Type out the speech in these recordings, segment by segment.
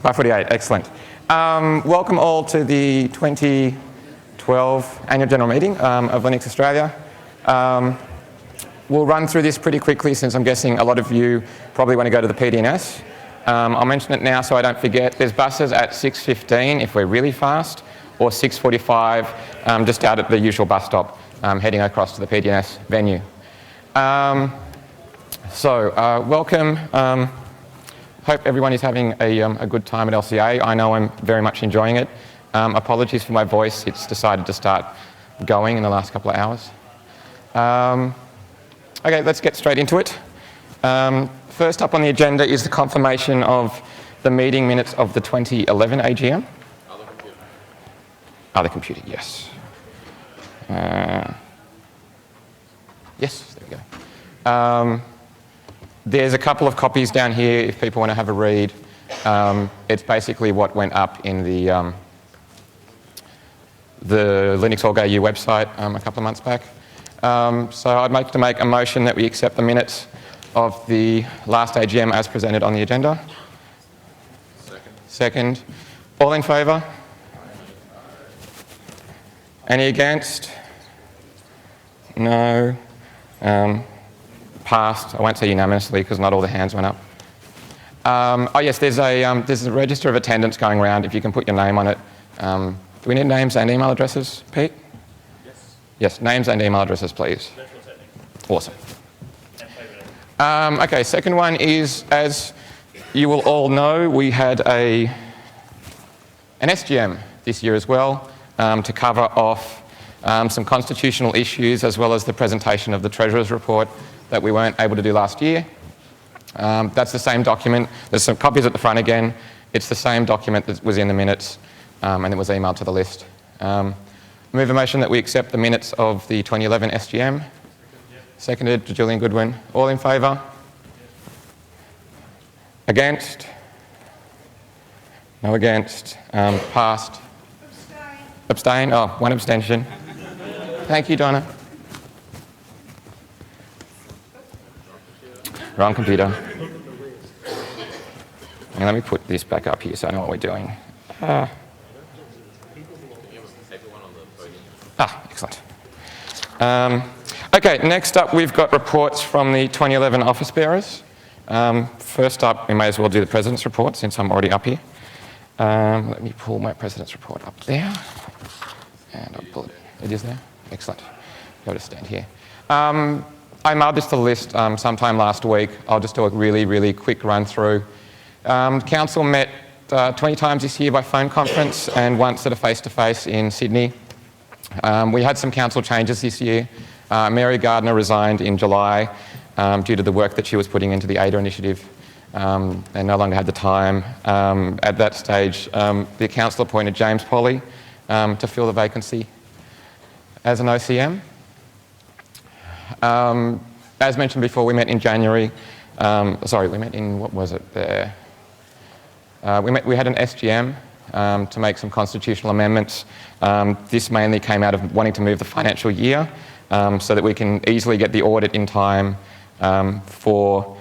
5:48, excellent. Welcome all to the 2012 Annual General Meeting of Linux Australia. We'll run through this pretty quickly since I'm guessing a lot of you probably want to go to the PDNS. I'll mention it now so I don't forget. There's buses at 6:15 if we're really fast, or 6:45 just out at the usual bus stop heading across to the PDNS venue. Welcome. Hope everyone is having a good time at LCA. I know I'm very much enjoying it. Apologies for my voice. It's decided to start going in the last couple of hours. Okay, let's get straight into it. First up on the agenda is the confirmation of the meeting minutes of the 2011 AGM. Other computer, yes. Yes, there we go. There's a couple of copies down here if people want to have a read. It's basically what went up in the Linux.conf.au website a couple of months back. So I'd like to make a motion that we accept the minutes of the last AGM as presented on the agenda. Second. All in favour? Any against? No. Passed. I won't say unanimously because not all the hands went up. Oh yes, there's a register of attendance going around. If you can put your name on it. Do we need names and email addresses, Pete? Yes. Yes, names and email addresses, please. Awesome. Okay, second one is, as you will all know, we had an SGM this year as well to cover off some constitutional issues as well as the presentation of the Treasurer's report that we weren't able to do last year. That's the same document. There's some copies at the front again. It's the same document that was in the minutes and it was emailed to the list. Move a motion that we accept the minutes of the 2011 SGM. Seconded to Julian Goodwin. All in favour? Against? No against. Passed. Abstain? Oh, one abstention. Thank you, Donna. Wrong computer. And let me put this back up here so I know what we're doing. Excellent. Okay, next up we've got reports from the 2011 office bearers. First up, we may as well do the President's report since I'm already up here. Let me pull my President's report up there. And I'll pull it. It is there? Excellent. Go to stand here. I mailed this to the list sometime last week. I'll just do a really, really quick run through. Council met 20 times this year by phone conference and once at a face-to-face in Sydney. We had some council changes this year. Mary Gardner resigned in July due to the work that she was putting into the ADA initiative and no longer had the time. At that stage, the council appointed James Polly to fill the vacancy as an OCM. As mentioned before, we met in January. We met in, what was it there? We had an SGM to make some constitutional amendments. This mainly came out of wanting to move the financial year so that we can easily get the audit in time for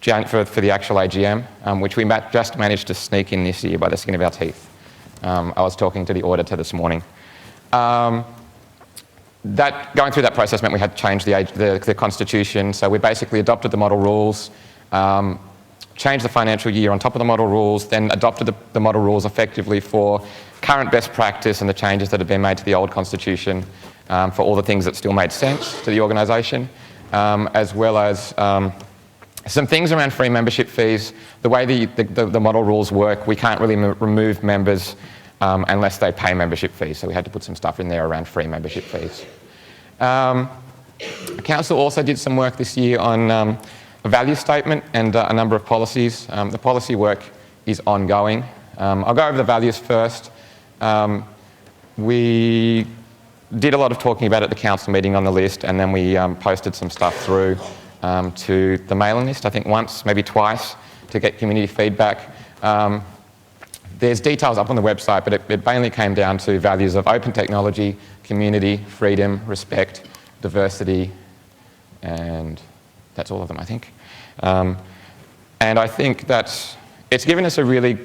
the actual AGM, which we just managed to sneak in this year by the skin of our teeth. I was talking to the auditor this morning. Going through that process meant we had to change the constitution, so we basically adopted the model rules, changed the financial year on top of the model rules, then adopted the model rules effectively for current best practice and the changes that had been made to the old constitution for all the things that still made sense to the organisation, as well as some things around free membership fees. The way the model rules work, we can't really remove members unless they pay membership fees, so we had to put some stuff in there around free membership fees. The council also did some work this year on a value statement and a number of policies. The policy work is ongoing. I'll go over the values first. We did a lot of talking about it at the council meeting on the list, and then we posted some stuff through to the mailing list, I think once, maybe twice, to get community feedback. There's details up on the website, but it mainly came down to values of open technology, community, freedom, respect, diversity, and that's all of them, I think. And I think that's it's given us a really...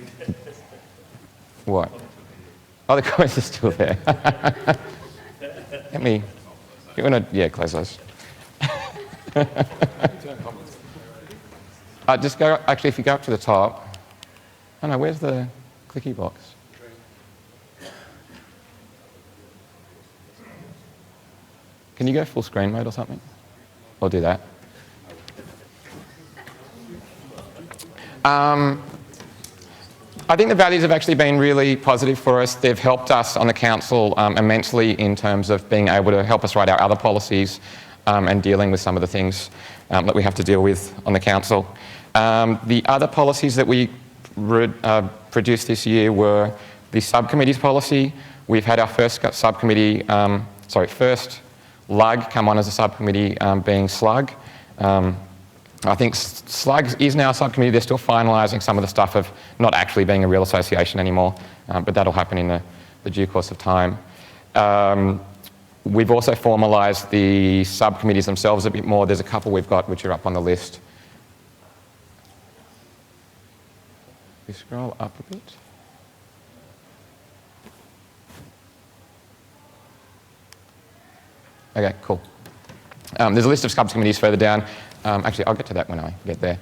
What? Oh, the comments are still there. Let me... You want to... Yeah, close those. Just go... Actually, if you go up to the top... Oh, no, where's the clicky box? Can you go full screen mode or something? Or do that. I think the values have actually been really positive for us. They've helped us on the council immensely in terms of being able to help us write our other policies and dealing with some of the things that we have to deal with on the council. The other policies that we produced this year were the subcommittees policy. We've had our first subcommittee, first LUG come on as a subcommittee, being SLUG. I think SLUG is now a subcommittee. They're still finalising some of the stuff of not actually being a real association anymore, but that'll happen in the due course of time. We've also formalised the subcommittees themselves a bit more. There's a couple we've got which are up on the list. We scroll up a bit. Okay, cool. There's a list of subcommittees further down. Actually, I'll get to that when I get there.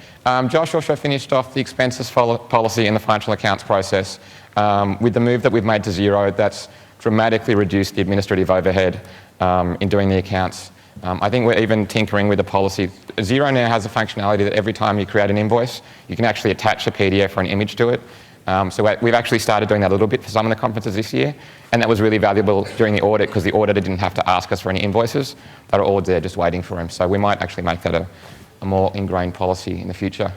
Josh also finished off the expenses policy and the financial accounts process. With the move that we've made to zero, that's dramatically reduced the administrative overhead in doing the accounts. I think we're even tinkering with the policy. Xero now has a functionality that every time you create an invoice, you can actually attach a PDF or an image to it. So we've actually started doing that a little bit for some of the conferences this year, and that was really valuable during the audit because the auditor didn't have to ask us for any invoices. They were all there just waiting for him. So we might actually make that a more ingrained policy in the future.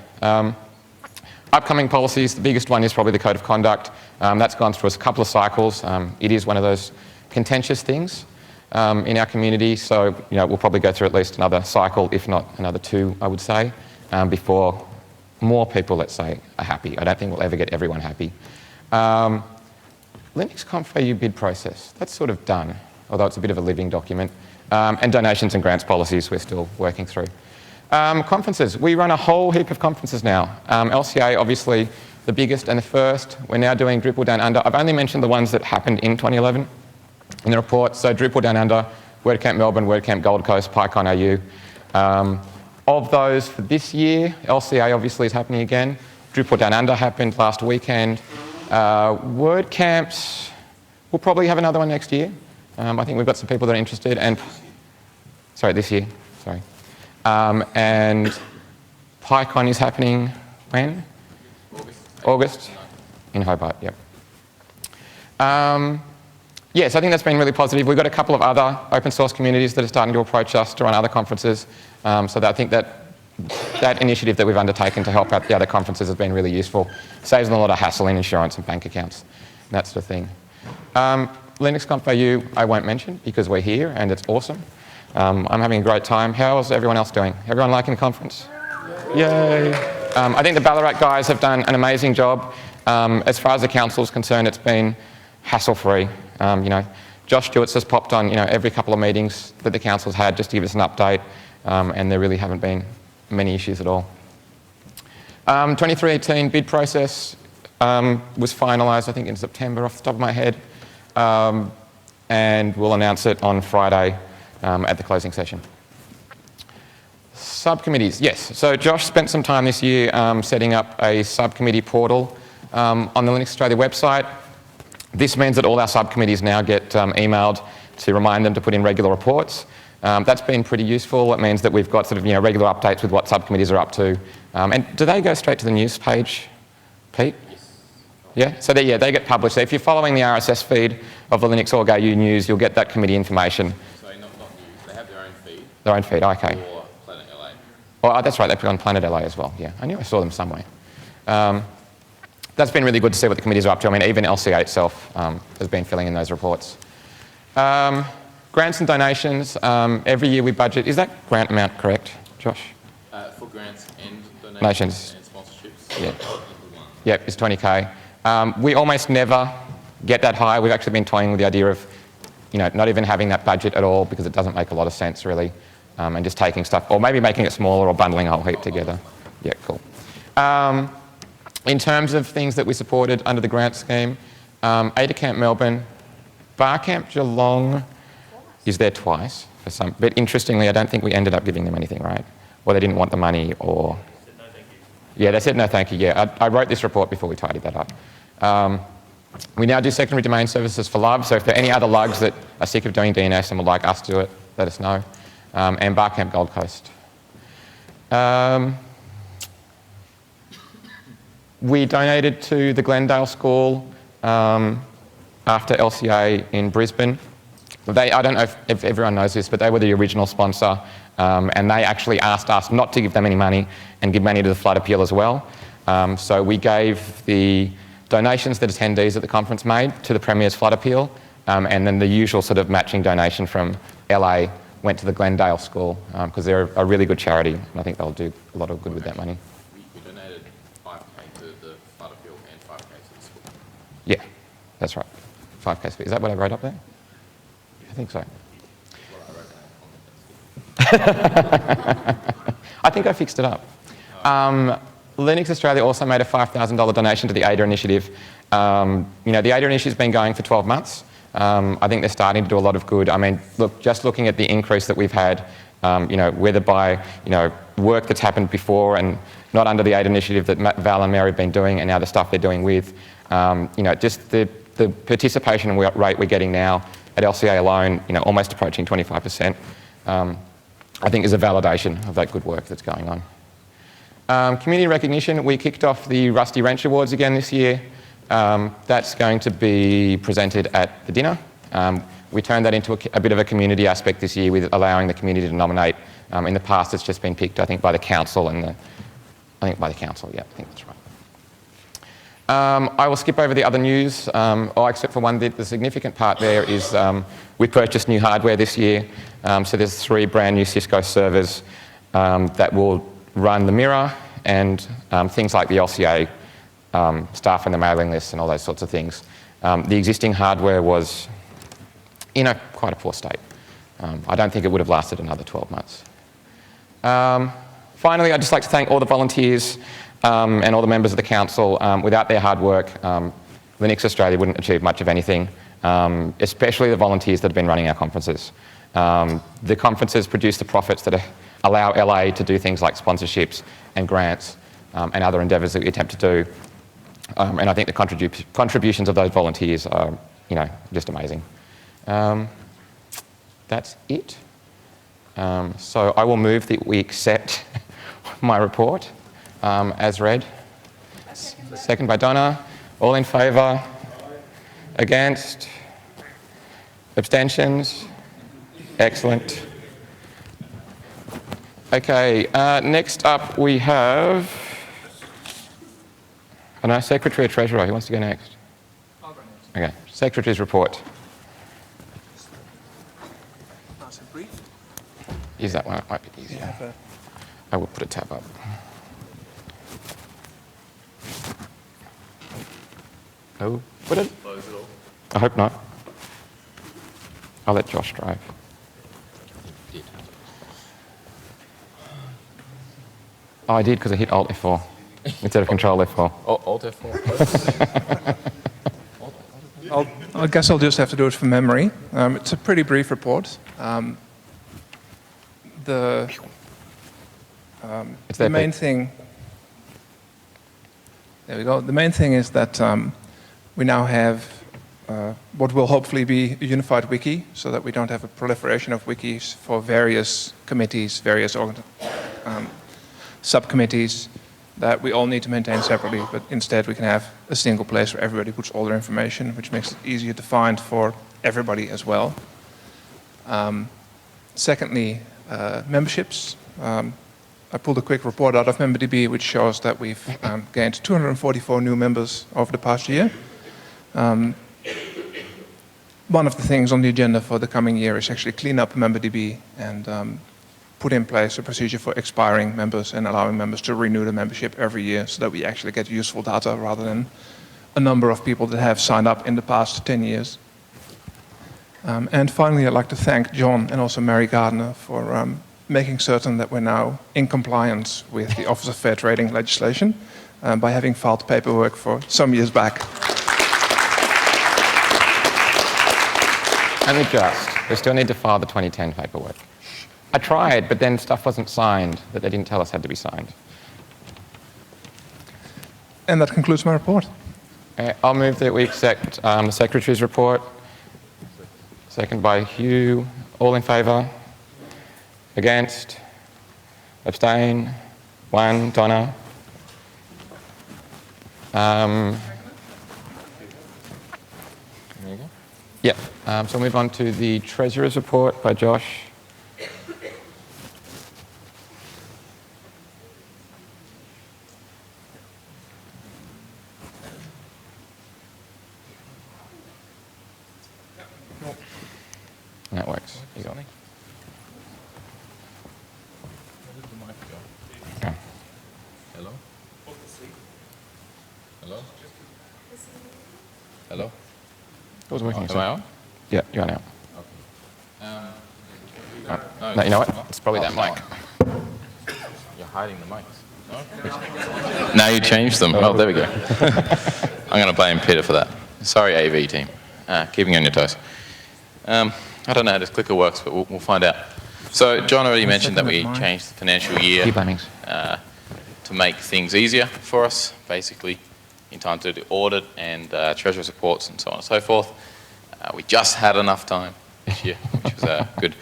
Upcoming policies, the biggest one is probably the Code of Conduct. That's gone through a couple of cycles. It is one of those contentious things in our community, so we'll probably go through at least another cycle, if not another two, I would say, before more people, let's say, are happy. I don't think we'll ever get everyone happy. Linux.conf.au bid process, that's sort of done, although it's a bit of a living document. And donations and grants policies we're still working through. Conferences, we run a whole heap of conferences now. LCA, obviously, the biggest and the first. We're now doing Drupal Down Under. I've only mentioned the ones that happened in 2011 in the report. So Drupal Down Under, WordCamp Melbourne, WordCamp Gold Coast, PyCon AU. Of those for this year, LCA obviously is happening again. Drupal Down Under happened last weekend. WordCamps, we'll probably have another one next year. I think we've got some people that are interested. And sorry, this year. Sorry. And PyCon is happening when? August. In Hobart, yep. Yes, I think that's been really positive. We've got a couple of other open source communities that are starting to approach us to run other conferences. So that I think that initiative that we've undertaken to help out the other conferences has been really useful. Saves them a lot of hassle in insurance and bank accounts, and that sort of thing. Linux.conf.au I won't mention because we're here and it's awesome. I'm having a great time. How's everyone else doing? Everyone liking the conference? Yay! I think the Ballarat guys have done an amazing job. As far as the council's concerned, it's been hassle-free. Josh Stewart's just popped on, every couple of meetings that the council's had just to give us an update, and there really haven't been many issues at all. 2318 bid process was finalised, I think, in September off the top of my head, and we'll announce it on Friday at the closing session. Subcommittees, yes. So Josh spent some time this year setting up a subcommittee portal on the Linux Australia website. This means that all our subcommittees now get emailed to remind them to put in regular reports. That's been pretty useful. It means that we've got sort of regular updates with what subcommittees are up to. And do they go straight to the news page, Pete? Yes. Yeah? So they get published. So if you're following the RSS feed of the Linux.org.au news, you'll get that committee information. Sorry, not news. They have their own feed. Their own feed, okay. Or Planet LA. Oh, that's right. They put on Planet LA as well. Yeah, I knew I saw them somewhere. That's been really good to see what the committees are up to. I mean, even LCA itself has been filling in those reports. Grants and donations. Every year we budget. Is that grant amount correct, Josh? For grants and donations and sponsorships. Yeah. Yep, it's 20K. We almost never get that high. We've actually been toying with the idea of, not even having that budget at all because it doesn't make a lot of sense really, and just taking stuff, or maybe making it smaller or bundling a whole heap together. Yeah, cool. In terms of things that we supported under the grant scheme, Ada Camp Melbourne, Bar Camp Geelong is there twice for some, but interestingly, I don't think we ended up giving them anything, right? Or they didn't want the money, or... They said no thank you. Yeah, they said no thank you, yeah. I wrote this report before we tidied that up. We now do secondary domain services for LUG, so if there are any other LUGs that are sick of doing DNS and would like us to do it, let us know. And Bar Camp Gold Coast. We donated to the Glendale School after LCA in Brisbane. I don't know if everyone knows this, but they were the original sponsor, and they actually asked us not to give them any money and give money to the flood appeal as well. So we gave the donations that attendees at the conference made to the Premier's flood appeal, and then the usual sort of matching donation from LA went to the Glendale School, because they're a really good charity, and I think they'll do a lot of good with that money. We donated 5K to the flood appeal and 5K to the school. Yeah, that's right. 5K. Is that what I wrote up there? I think so. I think I fixed it up. Linux Australia also made a $5,000 donation to the ADA initiative. The ADA initiative's been going for 12 months. I think they're starting to do a lot of good. I mean, look, just looking at the increase that we've had, whether by, work that's happened before and not under the ADA initiative that Val and Mary have been doing, and now the stuff they're doing with, just the participation rate we're getting now at LCA alone, almost approaching 25%, I think is a validation of that good work that's going on. Community recognition, we kicked off the Rusty Wrench Awards again this year. That's going to be presented at the dinner. We turned that into a bit of a community aspect this year with allowing the community to nominate. In the past, it's just been picked, I think, by the council I think that's right. I will skip over the other news, except for one. The significant part there is we purchased new hardware this year. So there's 3 brand new Cisco servers that will run the Mirror and things like the LCA staff and the mailing lists and all those sorts of things. The existing hardware was in quite a poor state. I don't think it would have lasted another 12 months. Finally, I'd just like to thank all the volunteers and all the members of the council. Without their hard work, Linux Australia wouldn't achieve much of anything, especially the volunteers that have been running our conferences. The conferences produce the profits that allow LA to do things like sponsorships and grants and other endeavours that we attempt to do. And I think the contributions of those volunteers are, just amazing. That's it. So I will move that we accept my report as read. Second by Donna. All in favour? Against? Abstentions? Excellent. Okay, next up we have, Secretary or Treasurer. Who wants to go next? I'll go next. Okay, Secretary's report. Nice and brief. Use that one, it might be easier. I will put a tab up. Oh, put it? Close it all. I hope not. I'll let Josh drive. Oh, I did because I hit Alt F4 instead of Control F4. Alt F4. I guess I'll just have to do it from memory. It's a pretty brief report. The main thing. There we go. The main thing is that we now have what will hopefully be a unified wiki, so that we don't have a proliferation of wikis for various committees, various subcommittees that we all need to maintain separately, but instead we can have a single place where everybody puts all their information, which makes it easier to find for everybody as well. Secondly, memberships. I pulled a quick report out of MemberDB, which shows that we've gained 244 new members over the past year. One of the things on the agenda for the coming year is actually clean up MemberDB and put in place a procedure for expiring members and allowing members to renew the membership every year so that we actually get useful data rather than a number of people that have signed up in the past 10 years. And finally, I'd like to thank John and also Mary Gardner for making certain that we're now in compliance with the Office of Fair Trading legislation. by having filed paperwork for some years back. Only just. We still need to file the 2010 paperwork. I tried, but then stuff wasn't signed that they didn't tell us had to be signed. And that concludes my report. I'll move that we accept the Secretary's report. Second by Hugh. All in favour? Against? Abstain? 1. Donna? There you go. Yep. So we'll move on to the Treasurer's report by Josh. That works. You got me? Okay. Hello? Hello? Hello? It was working. Am I on? Yeah, you're on now. No, No, you know what? It's probably that mic. You're hiding the mics. No? Now you changed them. Oh, there we go. I'm going to blame Peter for that. Sorry, AV team. Keeping you on your toes. I don't know how this clicker works, but we'll find out. So John already mentioned that we changed the financial year to make things easier for us, basically in time to do audit and treasurer's reports and so on and so forth. We just had enough time this year, which was good.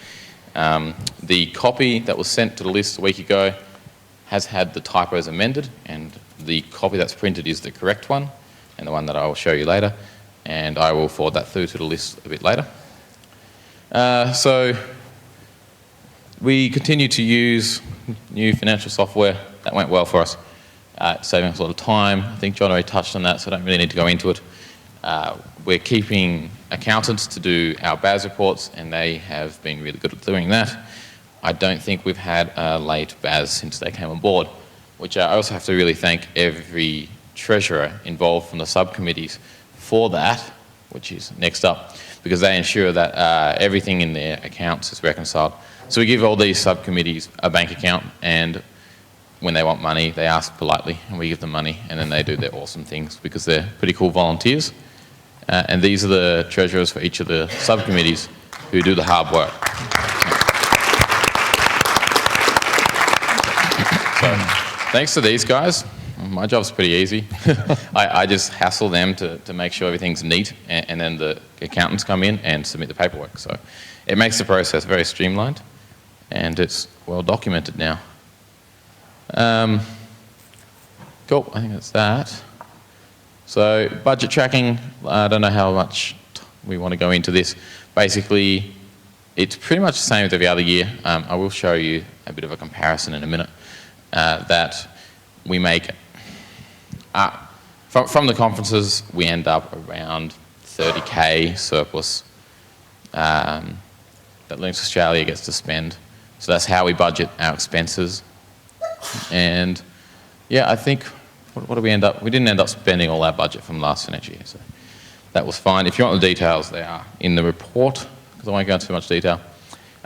The copy that was sent to the list a week ago has had the typos amended, and the copy that's printed is the correct one, and the one that I will show you later, and I will forward that through to the list a bit later. So we continue to use new financial software. That went well for us, saving us a lot of time. I think John already touched on that, so I don't really need to go into it. We're keeping accountants to do our BAS reports, and they have been really good at doing that. I don't think we've had a late BAS since they came on board, which I also have to really thank every treasurer involved from the subcommittees for that, which is next up, because they ensure that everything in their accounts is reconciled. So we give all these subcommittees a bank account, and when they want money, they ask politely, and we give them money, and then they do their awesome things because they're pretty cool volunteers. And these are the treasurers for each of the subcommittees who do the hard work. So thanks to these guys, my job's pretty easy. I just hassle them to make sure everything's neat, and then the accountants come in and submit the paperwork. So it makes the process very streamlined, and it's well documented now. Cool, I think that's that. So budget tracking, I don't know how much we want to go into this. Basically, it's pretty much the same as every other year. I will show you a bit of a comparison in a minute. That we make, from the conferences, we end up around 30K surplus that Linux Australia gets to spend. So that's how we budget our expenses. And yeah, I think, what did we end up? We didn't end up spending all our budget from last financial year, so that was fine. If you want the details, they are in the report, because I won't go into too much detail.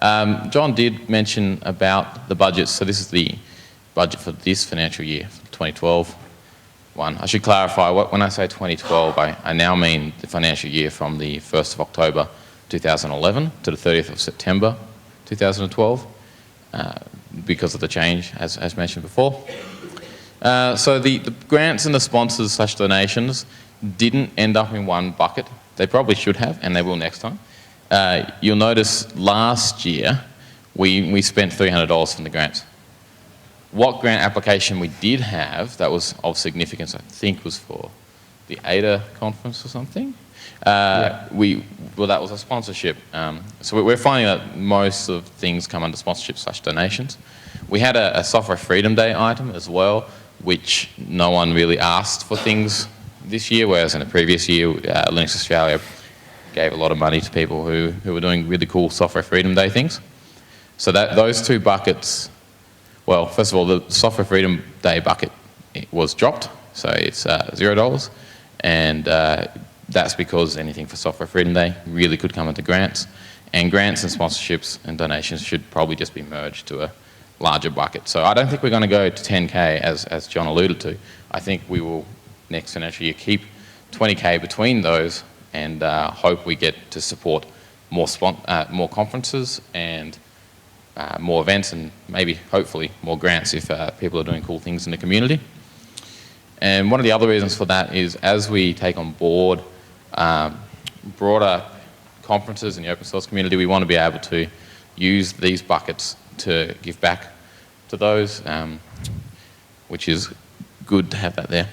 John did mention about the budgets, so this is the budget for this financial year, 2012 one. I should clarify, when I say 2012, I now mean the financial year from the 1st of October 2011 to the 30th of September 2012, because of the change, as mentioned before. So the grants and the sponsors / donations didn't end up in one bucket. They probably should have, and they will next time. You'll notice last year we spent $300 from the grants. What grant application we did have that was of significance, I think, was for the ADA conference or something. Well, that was a sponsorship. So we're finding that most of things come under sponsorship / donations. We had a Software Freedom Day item as well, which no one really asked for things this year, whereas in the previous year, Linux Australia gave a lot of money to people who were doing really cool Software Freedom Day things. So those two buckets, well, first of all, the Software Freedom Day bucket was dropped, so it's $0, and that's because anything for Software Freedom Day really could come into grants, and grants and sponsorships and donations should probably just be merged to a larger bucket. So I don't think we're going to go to 10K as John alluded to. I think we will next financial year keep 20K between those and hope we get to support more conferences and more events and maybe, hopefully, more grants if people are doing cool things in the community. And one of the other reasons for that is as we take on board broader conferences in the open source community, we want to be able to use these buckets to give back to those, which is good to have that there.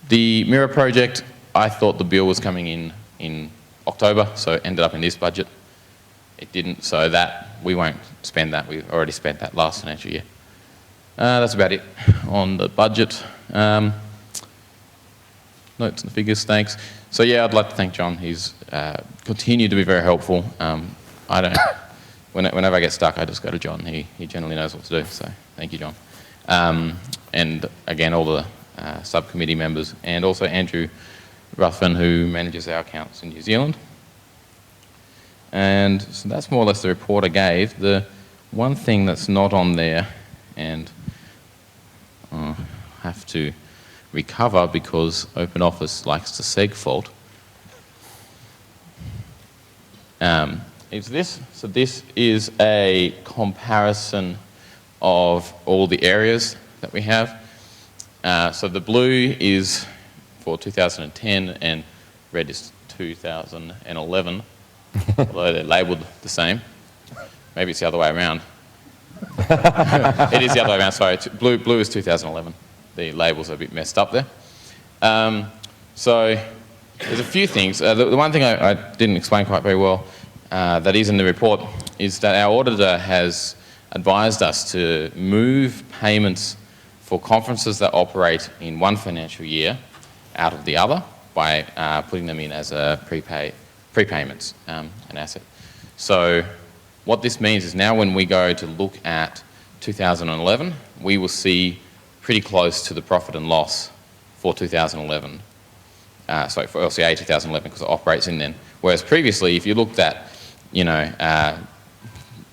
The Mirror project, I thought the bill was coming in October, so it ended up in this budget. It didn't, so that we won't spend that. We've already spent that last financial year. That's about it on the budget. Notes and figures, thanks. So yeah, I'd like to thank John. He's continued to be very helpful. Whenever I get stuck, I just go to John. He generally knows what to do, so thank you, John. And again, all the subcommittee members, and also Andrew Ruthven, who manages our accounts in New Zealand. And so that's more or less the report I gave. The one thing that's not on there, and I have to recover because OpenOffice likes to segfault, is this. So this is a comparison of all the areas that we have. So the blue is for 2010 and red is 2011, although they're labelled the same. Maybe it's the other way around. It is the other way around, sorry. Blue is 2011. The labels are a bit messed up there. So there's a few things. The one thing I didn't explain quite very well that is in the report is that our auditor has advised us to move payments for conferences that operate in one financial year out of the other by putting them in as a prepayments, an asset. So what this means is now when we go to look at 2011, we will see pretty close to the profit and loss for 2011. Sorry, for LCA 2011, because it operates in then. Whereas previously, if you looked at,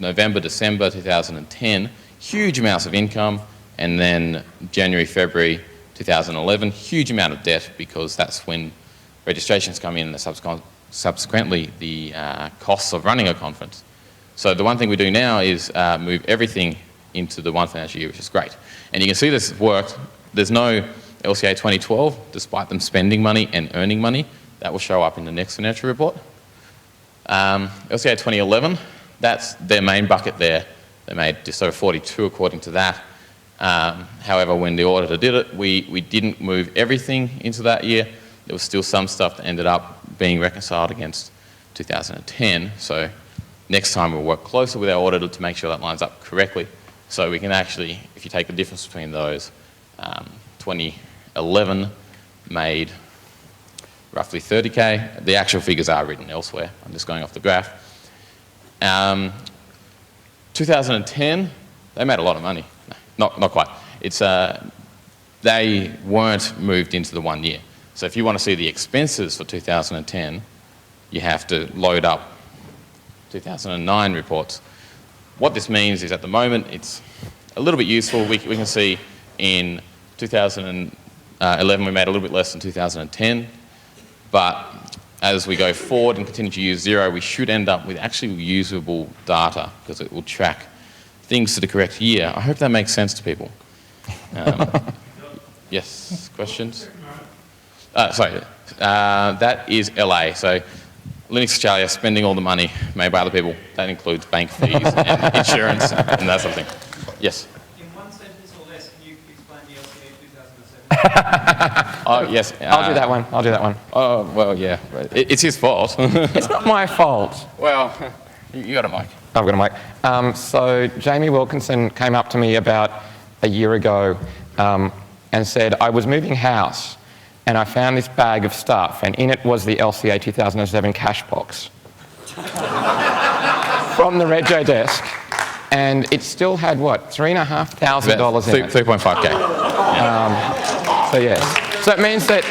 November, December 2010, huge amounts of income, and then January, February 2011, huge amount of debt, because that's when registrations come in and subsequently the costs of running a conference. So the one thing we do now is move everything into the one financial year, which is great. And you can see this worked. There's no LCA 2012, despite them spending money and earning money. That will show up in the next financial report. LCA 2011, that's their main bucket there. They made just over 42 according to that. However, when the auditor did it, we didn't move everything into that year. There was still some stuff that ended up being reconciled against 2010. So next time we'll work closer with our auditor to make sure that lines up correctly. So we can actually, if you take the difference between those, 2011 made roughly 30K. The actual figures are written elsewhere. I'm just going off the graph. 2010, they made a lot of money. No, not quite. It's, they weren't moved into the 1 year. So if you want to see the expenses for 2010, you have to load up 2009 reports. What this means is at the moment, it's a little bit useful. We can see in 2011, we made a little bit less than 2010. But as we go forward and continue to use Xero, we should end up with actually usable data because it will track things to the correct year. I hope that makes sense to people. Yes, questions? Sorry, that is LA. So Linux Australia spending all the money made by other people. That includes bank fees and insurance and that sort of thing. Yes? In one sentence or less, can you explain the LCA 2007? Oh, yes. I'll do that one. I'll do that one. Oh, well, yeah. It's his fault. It's not my fault. Well, you got a mic. I've got a mic. So Jamie Wilkinson came up to me about a year ago and said, I was moving house and I found this bag of stuff and in it was the LCA 2007 cash box from the Rego desk. And it still had, what, $3,500 in it? 3.5K. So yes. So it means that...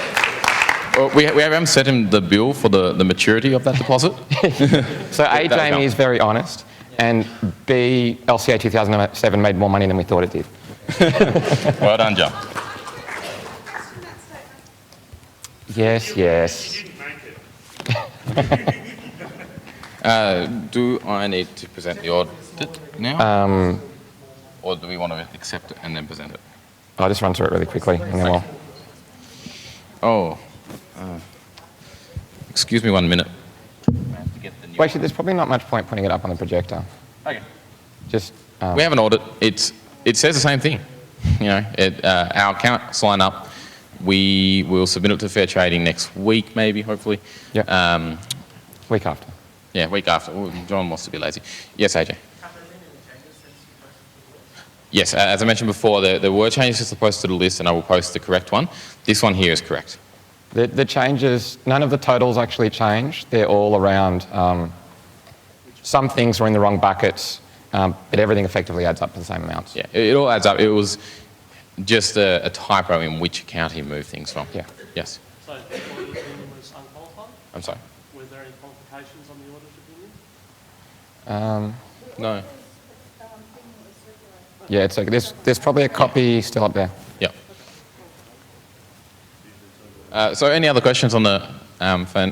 Well, we haven't set him the bill for the maturity of that deposit. So A, Jamie is very honest, and B, LCA 2007 made more money than we thought it did. Well done, John. Yes, yes. Do I need to present the audit now? Or do we want to accept it and then present it? I'll just run through it really quickly and then we'll... Oh. Excuse me 1 minute. Well, actually, there's probably not much point putting it up on the projector. Okay. Just... We have an audit. It says the same thing. You know, our accounts line up. We will submit it to fair trading next week, maybe, hopefully. Yeah. Week after. Yeah, week after. Ooh, John wants to be lazy. Yes, AJ. Yes, as I mentioned before, there were changes to post to the list, and I will post the correct one. This one here is correct. The changes, none of the totals actually changed. They're all around, some things were in the wrong buckets, but everything effectively adds up to the same amounts. Yeah, it all adds up. It was just a typo in which account he moved things from. Yeah. Yes. So the audit opinion was unqualified? I'm sorry. Were there any qualifications on the audit opinion? No. Yeah, it's okay. There's probably a copy still up there. Yep. So any other questions on the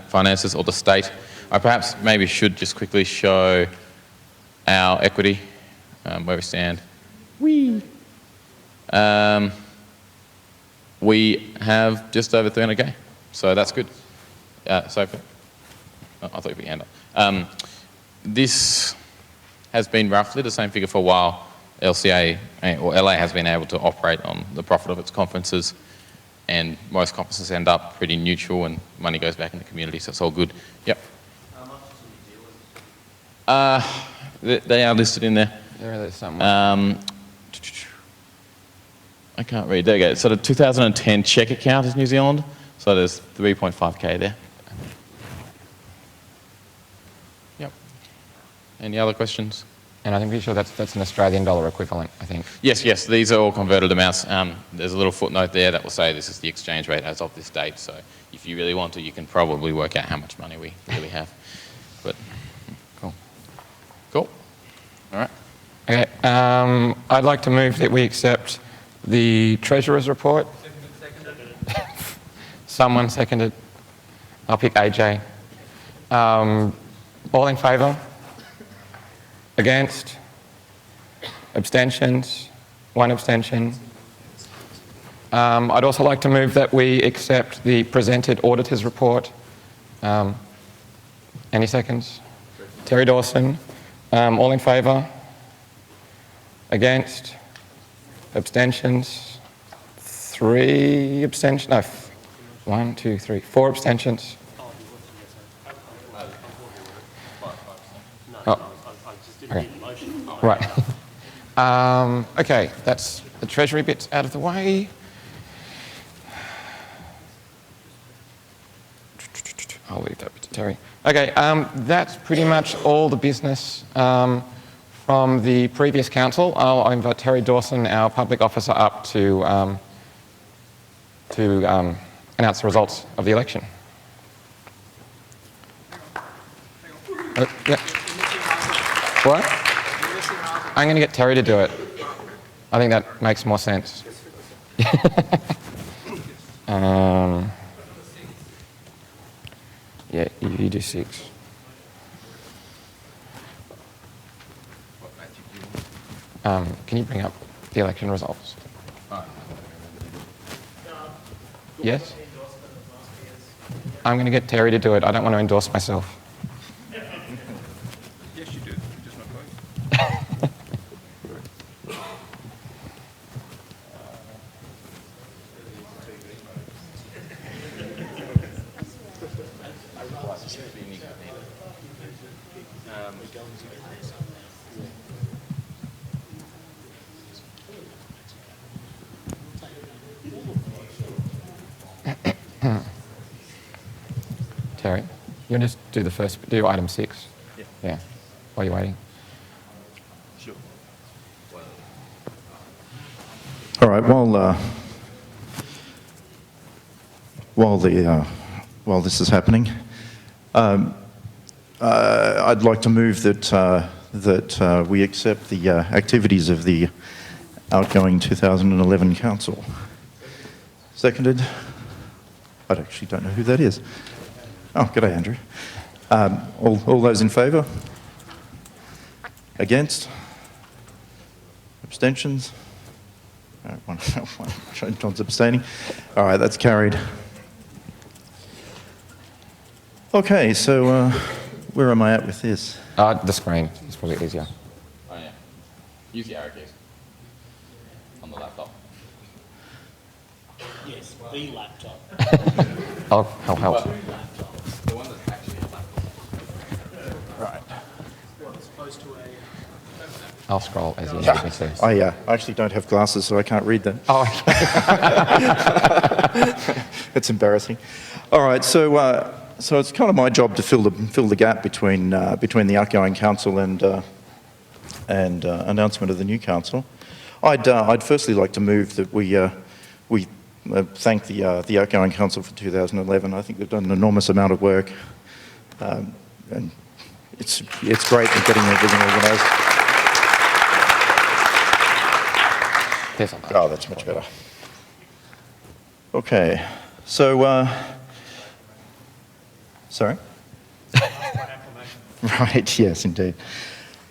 finances or the state? I perhaps maybe should just quickly show our equity, where we stand. We have just over 300k, so that's good. Sophie? Oh, I thought you'd be hand up. This has been roughly the same figure for a while. LCA, or LA, has been able to operate on the profit of its conferences, and most conferences end up pretty neutral and money goes back in the community, so it's all good. Yep. How much is the deal with? They are listed in there. There somewhere. I can't read. There you go. So the 2010 check account is New Zealand, so there's 3.5k there. Yep. Any other questions? And I'm pretty sure that's an Australian dollar equivalent, I think. Yes, these are all converted amounts. There's a little footnote there that will say this is the exchange rate as of this date, so if you really want to, you can probably work out how much money we really have. But cool. All right. Okay, I'd like to move that we accept the Treasurer's report. Someone seconded. I'll pick AJ. All in favour? Against? Abstentions? One abstention. I'd also like to move that we accept the presented auditor's report. Any seconds? Terry Dawson. All in favour? Against? Abstentions? 3 abstentions? No, 1, 2, 3, 4 abstentions. Oh. Okay. Right. Okay, that's the Treasury bits out of the way. I'll leave that bit to Terry. Okay, that's pretty much all the business from the previous council. I'll invite Terry Dawson, our public officer, up to announce the results of the election. Yeah. What? I'm going to get Terry to do it. I think that makes more sense. Yeah, you do 6. Can you bring up the election results? Yes? I'm going to get Terry to do it. I don't want to endorse myself. Yes, you do. You're just not going. Terry, you want to just do item 6? Yeah. While you're waiting. Sure. All right. While this is happening, I'd like to move that we accept the activities of the outgoing 2011 council. Seconded. I actually don't know who that is. Oh, g'day, Andrew. All those in favour? Against? Abstentions? One. John's abstaining. All right, that's carried. Okay, so where am I at with this? The screen is probably easier. Oh, yeah. Use the arrow keys on the laptop. Yes, the laptop. I'll help. The one that's actually a laptop. Right. As opposed to a... I'll scroll as you need me to. I actually don't have glasses, so I can't read that. Oh, It's embarrassing. All right, so it's kind of my job to fill the gap between the outgoing council and announcement of the new council. I'd firstly like to move that we thank the outgoing council for 2011. I think they've done an enormous amount of work, and it's great in getting everything organised. Oh, that's much better. Okay, so sorry. Right. Yes, indeed.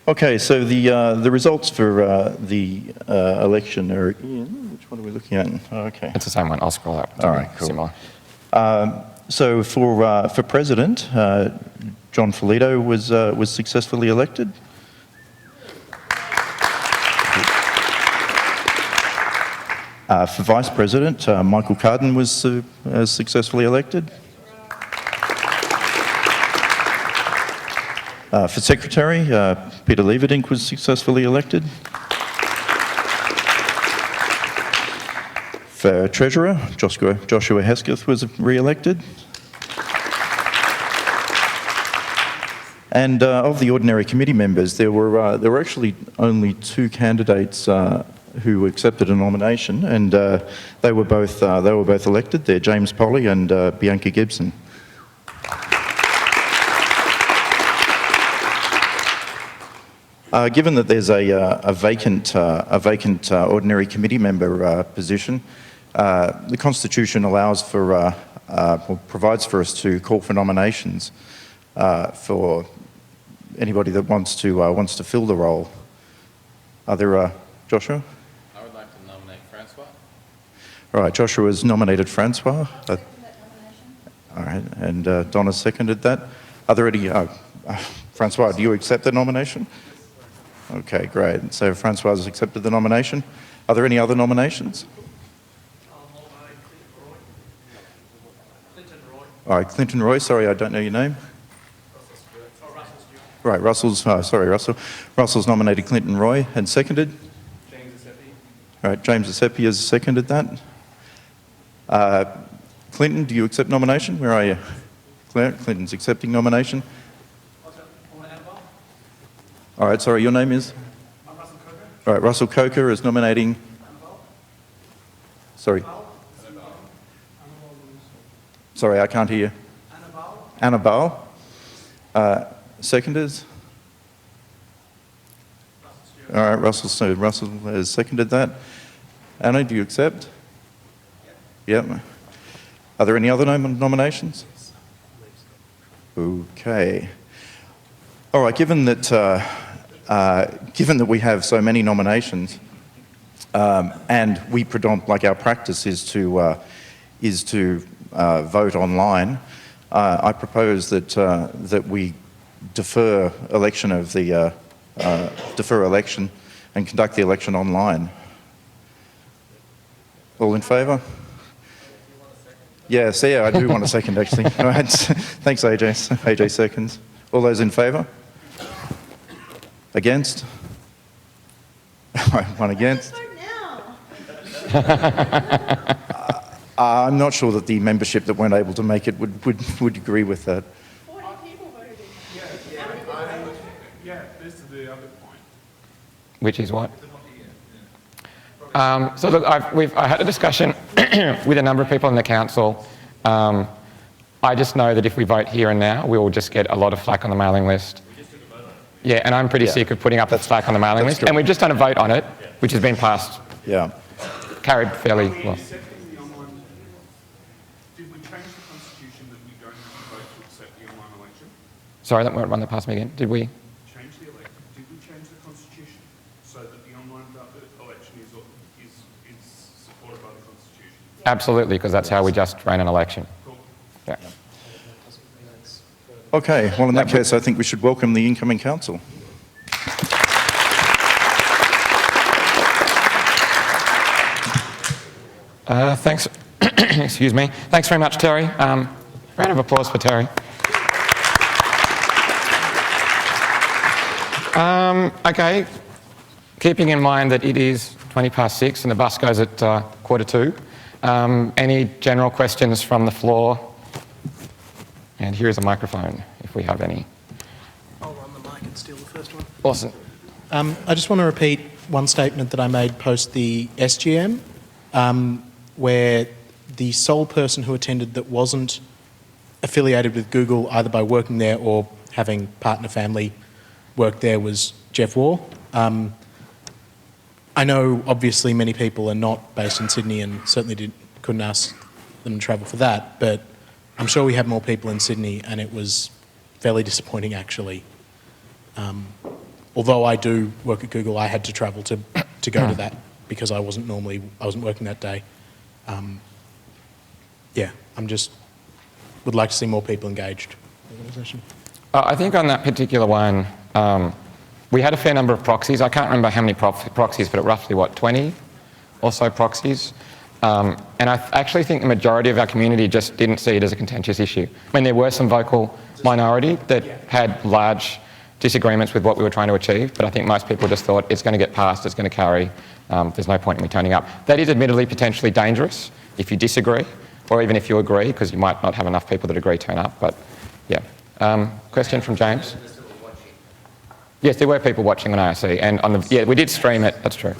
Okay, so the results for the election are. Which one are we looking at? Okay. it's the same one. I'll scroll up. All right, cool. Similar. So for president, John Filito was successfully elected. For vice president, Michael Carden was successfully elected. For secretary, Peter Leaverdink was successfully elected. For treasurer, Joshua Hesketh was re-elected. And of the ordinary committee members, there were actually only 2 candidates who accepted a nomination, and they were both elected. They're James Polly and Bianca Gibson. Given that there's a vacant ordinary committee member position, the Constitution allows for or provides for us to call for nominations for anybody that wants to fill the role. Are there Joshua? I would like to nominate Francois. All right, Joshua has nominated Francois. All right, and Donna seconded that. Are there any? Francois, do you accept the nomination? Okay, great. So Francois has accepted the nomination. Are there any other nominations? All right, Clinton Roy. Sorry, I don't know your name. Right, Russell's nominated Clinton Roy and seconded. James Asepi. All right, James Asepi has seconded that. Clinton, do you accept nomination? Where are you? Claire, Clinton's accepting nomination. All right, sorry, your name is? I'm Russell Coker. All right, Russell Coker is nominating. Sorry. Sorry, I can't hear you. Anna Bowell. Seconders? All right, Russell has seconded that. Anna, do you accept? Yep. Are there any other nominations? Okay. All right, given that we have so many nominations, and we our practice is to vote online, I propose that we defer election and conduct the election online. All in favour? Yes, yeah, I do want a second actually. All right. Thanks, AJ. AJ seconds. All those in favour? Against? One against? I'm not sure that the membership that weren't able to make it would agree with that. 40 people voted. Yeah, this is the other point. Which is what? So look, I had a discussion with a number of people in the council. I just know that if we vote here and now, we will just get a lot of flack on the mailing list. Yeah, and I'm pretty sick of putting up that flack on the mailing list. true. And we've just done a vote on it, which has been passed, Yeah. carried fairly well. Accepting the online, did we change change the constitution that we don't have to vote to accept the online election? Sorry, that won't run that past me again. Did we? Change the election. Did we change the constitution so that the online election is supported by the constitution? Absolutely, because that's how we just ran an election. Cool. Yeah. Okay, well, in that case, I think we should welcome the incoming council. Thanks. Excuse me. Thanks very much, Terry. Round of applause for Terry. Okay. Keeping in mind that it is 6:20 and the bus goes at 1:45. Any general questions from the floor? And here is a microphone, if we have any. I'll run the mic and steal the first one. Awesome. I just want to repeat one statement that I made post the SGM, where the sole person who attended that wasn't affiliated with Google, either by working there or having partner family work there, was Jeff Waugh. I know obviously many people are not based in Sydney and certainly couldn't ask them to travel for that, but I'm sure we have more people in Sydney and it was fairly disappointing actually. Although I do work at Google, I had to travel to go to that because I wasn't working that day. Yeah, would like to see more people engaged in the organisation. I think on that particular one, we had a fair number of proxies. I can't remember how many proxies, but roughly, 20 or so proxies. And I actually think the majority of our community just didn't see it as a contentious issue. I mean, there were some vocal minority that had large disagreements with what we were trying to achieve, but I think most people just thought it's going to get passed, it's going to carry, there's no point in me turning up. That is admittedly potentially dangerous if you disagree, or even if you agree, because you might not have enough people that agree turn up, but yeah. Question from James? Yes, there were people watching on IRC, and we did stream it, that's true.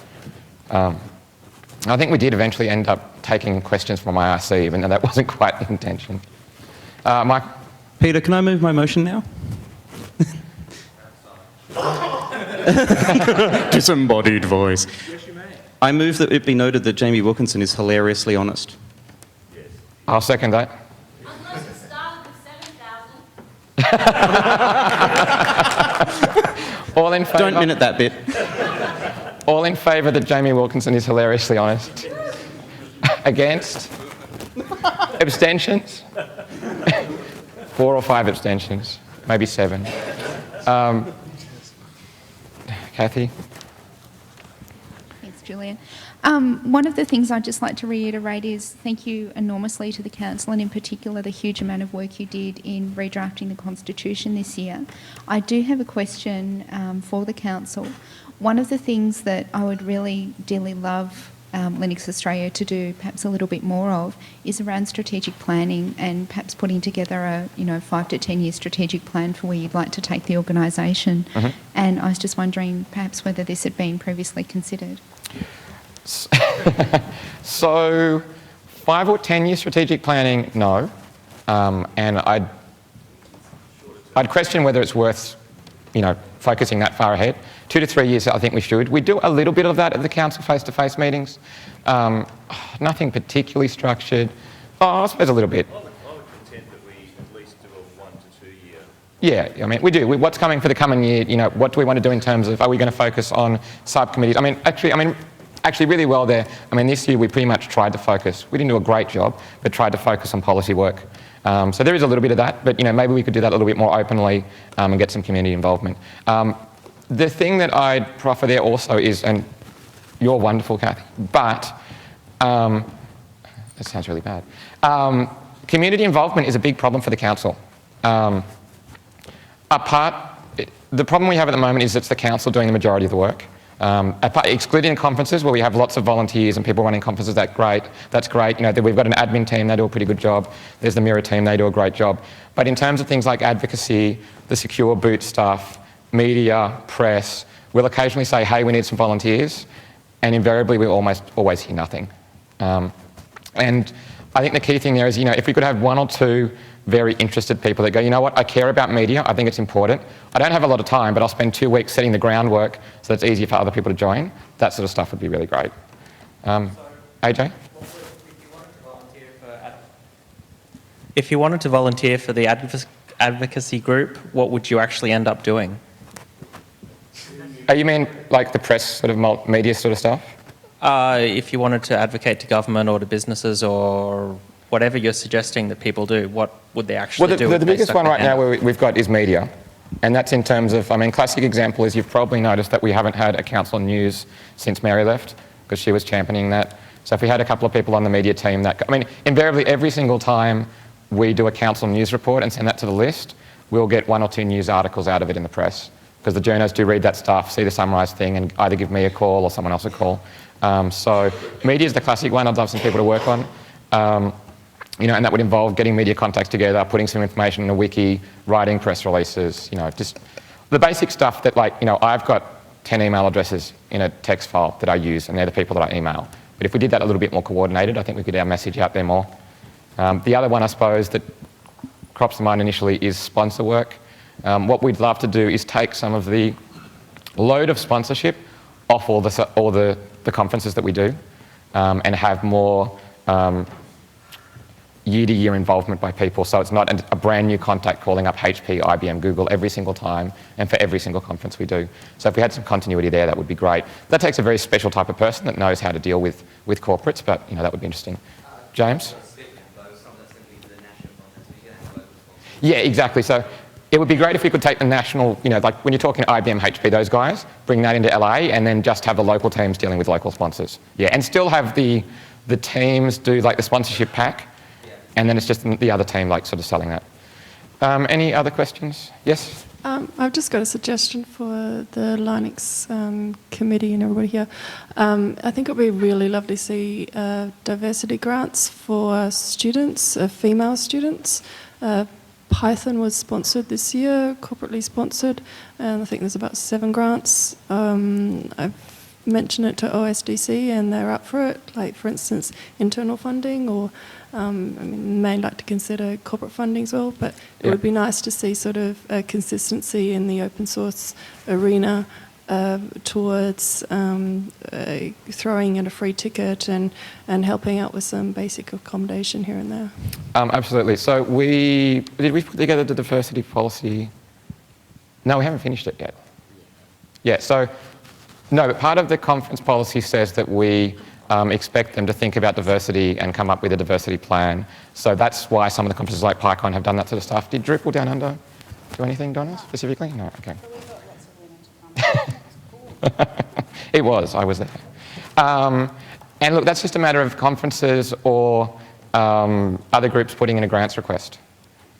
I think we did eventually end up taking questions from IRC, even though that wasn't quite the intention. Mike? Peter, can I move my motion now? Disembodied voice. Yes, you may. I move that it be noted that Jamie Wilkinson is hilariously honest. Yes. I'll second that. Unless it started with 7,000. All in favour? Don't minute that bit. All in favour that Jamie Wilkinson is hilariously honest? Against? Abstentions? 4 or 5 abstentions, maybe 7. Kathy? Thanks, Julian. One of the things I'd just like to reiterate is thank you enormously to the Council, and in particular the huge amount of work you did in redrafting the Constitution this year. I do have a question for the Council. One of the things that I would really dearly love Linux Australia to do perhaps a little bit more of is around strategic planning and perhaps putting together a 5 to 10 year strategic plan for where you'd like to take the organisation. Mm-hmm. And I was just wondering perhaps whether this had been previously considered. So 5 or 10 year strategic planning, no. And I'd question whether it's worth focusing that far ahead. 2 to 3 years, I think we should. We do a little bit of that at the council face-to-face meetings. Nothing particularly structured. I suppose a little bit. I would contend that we at least do a 1 to 2 year. Yeah, I mean, we do. What's coming for the coming year? What do we want to do in terms of, are we going to focus on subcommittees? Actually really well there. This year we pretty much tried to focus. We didn't do a great job, but tried to focus on policy work. So there is a little bit of that, but maybe we could do that a little bit more openly and get some community involvement. The thing that I'd proffer there also is, and you're wonderful, Kathy, but that sounds really bad. Community involvement is a big problem for the council. The problem we have at the moment is it's the council doing the majority of the work. Excluding conferences where we have lots of volunteers and people running conferences, that's great. We've got an admin team, they do a pretty good job. There's the Mirror team, they do a great job. But in terms of things like advocacy, the secure boot stuff, media, press, we'll occasionally say, hey, we need some volunteers, and invariably we almost always hear nothing. And I think the key thing there is, if we could have 1 or 2 very interested people that go, you know what, I care about media, I think it's important. I don't have a lot of time, but I'll spend 2 weeks setting the groundwork so it's easier for other people to join. That sort of stuff would be really great. AJ? If you wanted to volunteer for If you wanted to volunteer for the advocacy group, what would you actually end up doing? Oh, you mean like the press sort of media sort of stuff? If you wanted to advocate to government or to businesses or whatever you're suggesting that people do, what would they actually do? Well, if the they biggest stuck one their right hand now up? we've got is media. And that's in terms of, I mean, classic example is you've probably noticed that we haven't had a council on news since Mary left, because she was championing that. So if we had a couple of people on the media team that, I mean, invariably every single time we do a council news report and send that to the list, we'll get 1 or 2 news articles out of it in the press, because the journos do read that stuff, see the summarised thing, and either give me a call or someone else a call. So media is the classic one I'd love some people to work on. You know, and that would involve getting media contacts together, putting some information in a wiki, writing press releases, you know, just the basic stuff that, like, you know, I've got 10 email addresses in a text file that I use, and they're the people that I email. But if we did that a little bit more coordinated, I think we could get our message out there more. The other one, I suppose, that crops to mind initially is sponsor work. What we'd love to do is take some of the load of sponsorship off all the conferences that we do, and have more year-to-year involvement by people, so it's not a brand new contact calling up HP, IBM, Google every single time and for every single conference we do. So if we had some continuity there, that would be great. That takes a very special type of person that knows how to deal with corporates, but you know, that would be interesting. James? Yeah, exactly. So it would be great if we could take the national, you know, like when you're talking IBM, HP, those guys, bring that into LA and then just have the local teams dealing with local sponsors. Yeah, and still have the teams do like the sponsorship pack, and then it's just the other team like sort of selling that. Any other questions? Yes? I've just got a suggestion for the Linux committee and everybody here. I think it would be really lovely to see diversity grants for students, female students. Python was sponsored this year, corporately sponsored, and I think there's about 7 grants. I've mentioned it to OSDC and they're up for it, like for instance internal funding, or I mean, may like to consider corporate funding as well, but it would be nice to see sort of a consistency in the open source arena towards throwing in a free ticket and helping out with some basic accommodation here and there. Absolutely. So did we put together the diversity policy? No, we haven't finished it yet. Yeah, so no, but part of the conference policy says that we expect them to think about diversity and come up with a diversity plan. So that's why some of the conferences like PyCon have done that sort of stuff. Did Drupal Down Under do anything, Donna, specifically? No, okay. It was, I was there. And look, that's just a matter of conferences or other groups putting in a grants request.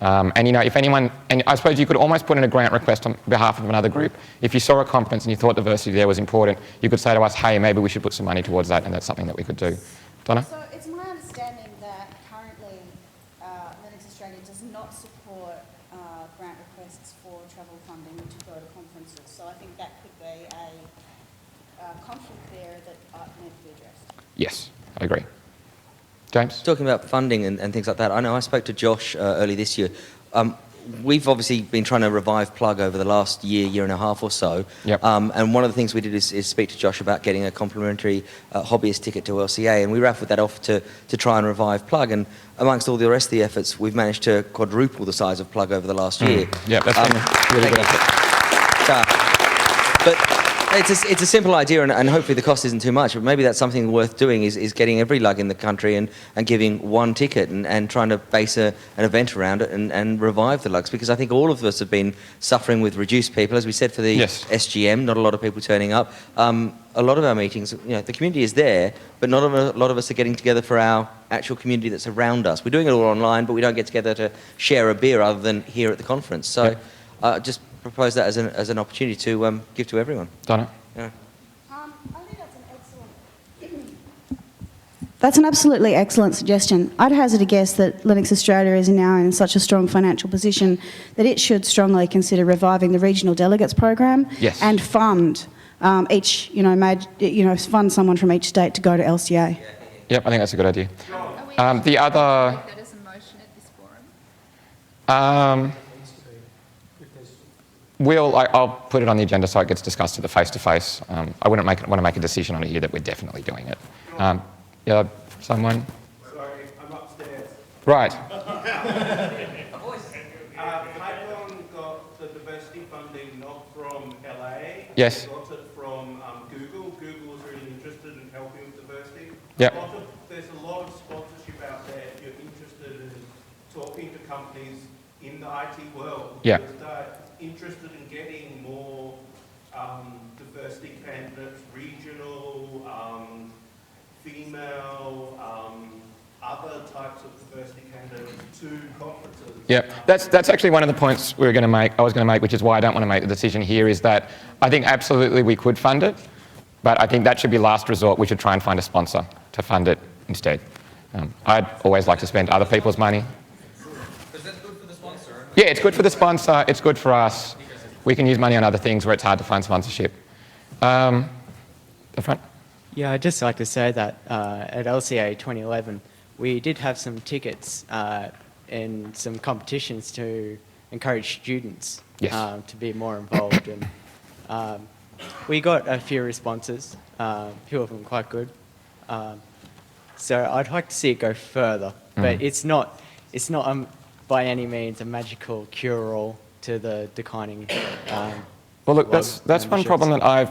And you know, if anyone, and I suppose you could almost put in a grant request on behalf of another group. If you saw a conference and you thought diversity there was important, you could say to us, hey, maybe we should put some money towards that, and that's something that we could do. Donna? So it's my understanding that currently Linux Australia does not support grant requests for travel funding to go to conferences. So I think that could be a conflict there that needs to be addressed. Yes, I agree. James? Talking about funding and things like that, I know I spoke to Josh early this year. We've obviously been trying to revive Plug over the last year and a half or so. Yep. And one of the things we did is speak to Josh about getting a complimentary hobbyist ticket to LCA, and we raffled that off to try and revive Plug. And amongst all the rest of the efforts, we've managed to quadruple the size of Plug over the last year. Yeah, that's been a really good effort. But it's a simple idea, and hopefully the cost isn't too much, but maybe that's something worth doing, is getting every lug in the country and giving one ticket and trying to base an event around it and revive the lugs, because I think all of us have been suffering with reduced people, as we said for the SGM, not a lot of people turning up. A lot of our meetings, you know, the community is there, but not a lot of us are getting together for our actual community that's around us. We're doing it all online, but we don't get together to share a beer other than here at the conference. So just propose that as an opportunity to give to everyone. Donna? Yeah. I think that's an absolutely excellent suggestion. I'd hazard a guess that Linux Australia is now in such a strong financial position that it should strongly consider reviving the regional delegates program and fund each, fund someone from each state to go to LCA. Yep, I think that's a good idea. The other... That is a motion at this forum. I'll put it on the agenda so it gets discussed at the face-to-face. I wouldn't want to make a decision on it here that we're definitely doing it. Yeah, someone? Sorry, I'm upstairs. Right. Python got the diversity funding not from LA. Yes. They got it from Google. Google was really interested in helping with diversity. Yep. There's a lot of sponsorship out there if you're interested in talking to companies in the IT world. Yeah. Because they're interested in getting more diversity candidates, regional, female, other types of diversity candidates to conferences. Yeah, that's actually one of the points we were going to make. I was going to make, which is why I don't want to make the decision here. Is that I think absolutely we could fund it, but I think that should be last resort. We should try and find a sponsor to fund it instead. I'd always like to spend other people's money. Because that's good for the sponsor. Yeah, it's good for the sponsor. It's good for us. We can use money on other things where it's hard to find sponsorship. The front. Yeah, I'd just like to say that at LCA 2011, we did have some tickets in some competitions to encourage students to be more involved. And we got a few responses, a few of them quite good. So I'd like to see it go further, but it's not by any means a magical cure-all to the declining. Well, look, that's one problem that I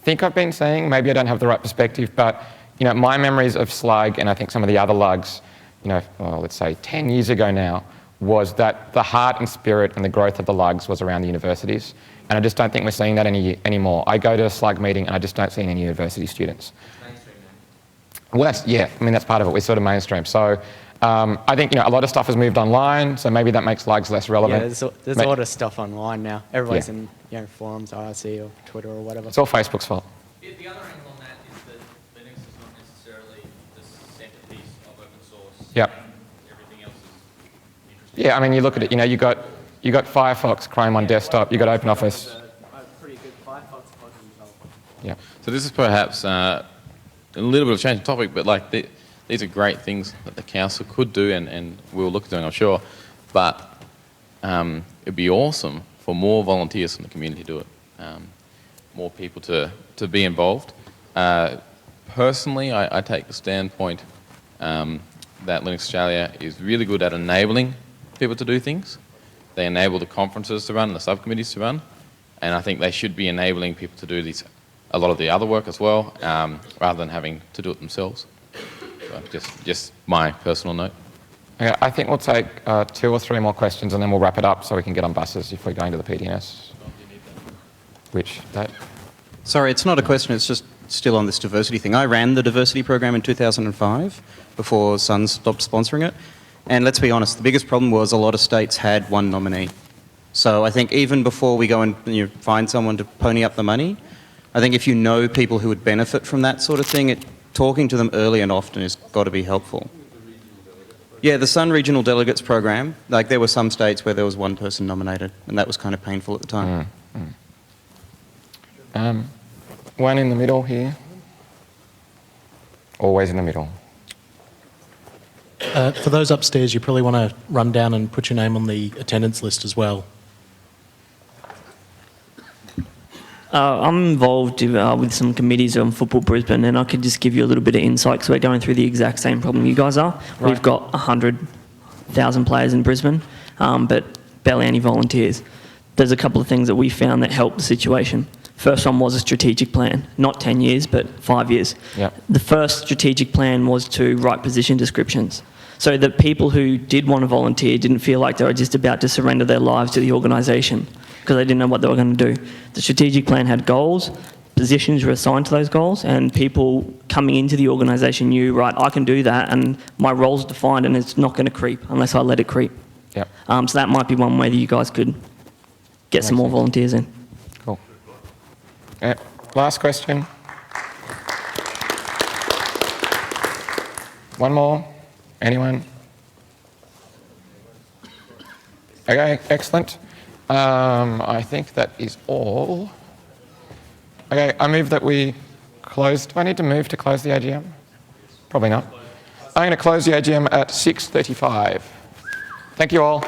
think I've been saying. Maybe I don't have the right perspective, but you know, my memories of Slug and I think some of the other lugs, you know, well, let's say 10 years ago now, was that the heart and spirit and the growth of the lugs was around the universities, and I just don't think we're seeing that anymore. I go to a Slug meeting and I just don't see any university students. Well, that's part of it. We're sort of mainstream. So I think, you know, a lot of stuff has moved online, so maybe that makes lugs less relevant. Yeah, there's a lot of stuff online now. Everybody's in forums, IRC or Twitter or whatever. It's all Facebook's fault. The other angle on that is that Linux is not necessarily the centerpiece of open source. Yep. Everything else is interesting. Yeah, I mean, you look at it. You know, you got Firefox, Chrome on desktop. You got OpenOffice. Pretty good Firefox plugin developer. Yeah. So this is perhaps a little bit of a change of topic, but like these are great things that the council could do, and we'll look at doing, I'm sure. But it'd be awesome for more volunteers from the community to do it, more people to be involved. Personally, I take the standpoint that Linux Australia is really good at enabling people to do things. They enable the conferences to run and the subcommittees to run, and I think they should be enabling people to do a lot of the other work as well, rather than having to do it themselves. So just my personal note. Okay, I think we'll take 2 or 3 more questions and then we'll wrap it up so we can get on buses if we're going to the PDNS. Sorry, it's not a question, it's just still on this diversity thing. I ran the diversity program in 2005 before Sun stopped sponsoring it. And let's be honest, the biggest problem was a lot of states had one nominee. So I think even before we go and find someone to pony up the money, I think if you know people who would benefit from that sort of thing, talking to them early and often has got to be helpful. Yeah, the Sun Regional Delegates program, like there were some states where there was one person nominated, and that was kind of painful at the time. One in the middle here. Always in the middle. For those upstairs, you probably want to run down and put your name on the attendance list as well. I'm involved with some committees on Football Brisbane, and I could just give you a little bit of insight because we're going through the exact same problem you guys are. Right. We've got 100,000 players in Brisbane, but barely any volunteers. There's a couple of things that we found that helped the situation. First one was a strategic plan, not 10 years, but 5 years. Yep. The first strategic plan was to write position descriptions so that people who did want to volunteer didn't feel like they were just about to surrender their lives to the organisation because they didn't know what they were going to do. The strategic plan had goals, positions were assigned to those goals, and people coming into the organisation knew, right, I can do that, and my role's defined, and it's not going to creep unless I let it creep. Yep. So that might be one way that you guys could get some more volunteers in. Cool. Last question. One more? Anyone? Okay, excellent. I think that is all. Okay, I move that we close. Do I need to move to close the AGM? Probably not. I'm going to close the AGM at 6:35. Thank you all.